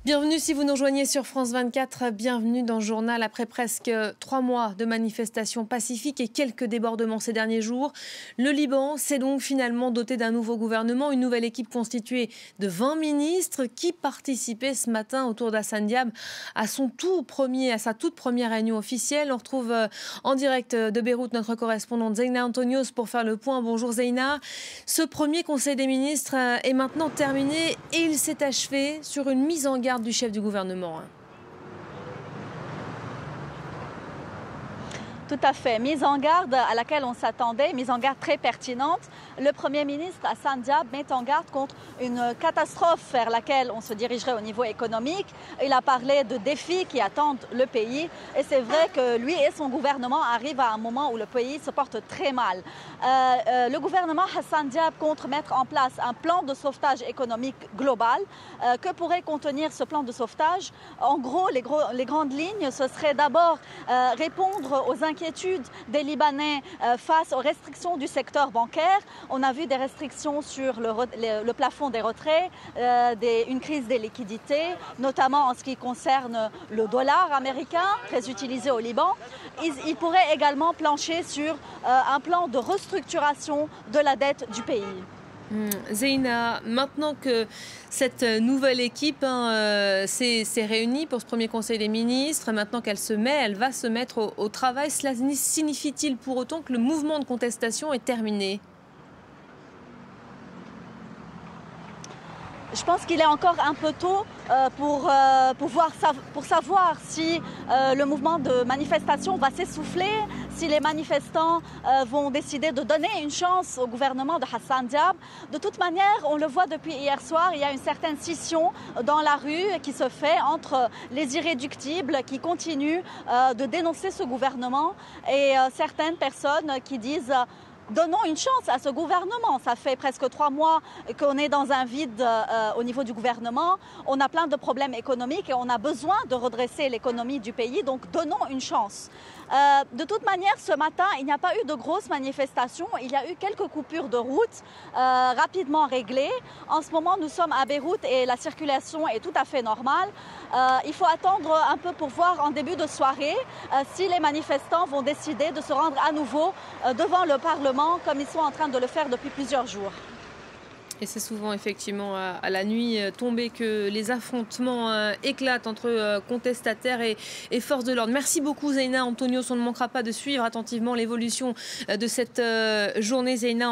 Bienvenue si vous nous rejoignez sur France 24, bienvenue dans le journal après presque 3 mois de manifestations pacifiques et quelques débordements ces derniers jours. Le Liban s'est donc finalement doté d'un nouveau gouvernement, une nouvelle équipe constituée de 20 ministres qui participaient ce matin autour d'Hassan Diab à sa toute première réunion officielle. On retrouve en direct de Beyrouth notre correspondante Zeina Antonios pour faire le point. Bonjour Zeina. Ce premier conseil des ministres est maintenant terminé et il s'est achevé sur une mise en garde du chef du gouvernement. Tout à fait. Mise en garde à laquelle on s'attendait, mise en garde très pertinente. Le Premier ministre Hassan Diab met en garde contre une catastrophe vers laquelle on se dirigerait au niveau économique. Il a parlé de défis qui attendent le pays. Et c'est vrai que lui et son gouvernement arrivent à un moment où le pays se porte très mal. Le gouvernement Hassan Diab compte mettre en place un plan de sauvetage économique global. Que pourrait contenir ce plan de sauvetage? En gros, les grandes lignes, ce serait d'abord répondre aux inquiétudes des Libanais face aux restrictions du secteur bancaire. On a vu des restrictions sur le plafond des retraits, une crise des liquidités, notamment en ce qui concerne le dollar américain, très utilisé au Liban. Il pourrait également plancher sur un plan de restructuration de la dette du pays. Zeina, maintenant que cette nouvelle équipe s'est réunie pour ce premier conseil des ministres, maintenant elle va se mettre au travail, cela signifie-t-il pour autant que le mouvement de contestation est terminé ? Je pense qu'il est encore un peu tôt pour savoir si le mouvement de manifestation va s'essouffler, si les manifestants vont décider de donner une chance au gouvernement de Hassan Diab. De toute manière, on le voit depuis hier soir, il y a une certaine scission dans la rue qui se fait entre les irréductibles qui continuent de dénoncer ce gouvernement et certaines personnes qui disent donnons une chance à ce gouvernement. Ça fait presque 3 mois qu'on est dans un vide au niveau du gouvernement. On a plein de problèmes économiques et on a besoin de redresser l'économie du pays. Donc, donnons une chance. De toute manière, ce matin, il n'y a pas eu de grosses manifestations. Il y a eu quelques coupures de route rapidement réglées. En ce moment, nous sommes à Beyrouth et la circulation est tout à fait normale. Il faut attendre un peu pour voir en début de soirée si les manifestants vont décider de se rendre à nouveau devant le Parlement comme ils sont en train de le faire depuis plusieurs jours. Et c'est souvent effectivement à la nuit tombée que les affrontements éclatent entre contestataires et forces de l'ordre. Merci beaucoup Zeina Antonios, on ne manquera pas de suivre attentivement l'évolution de cette journée Zeina.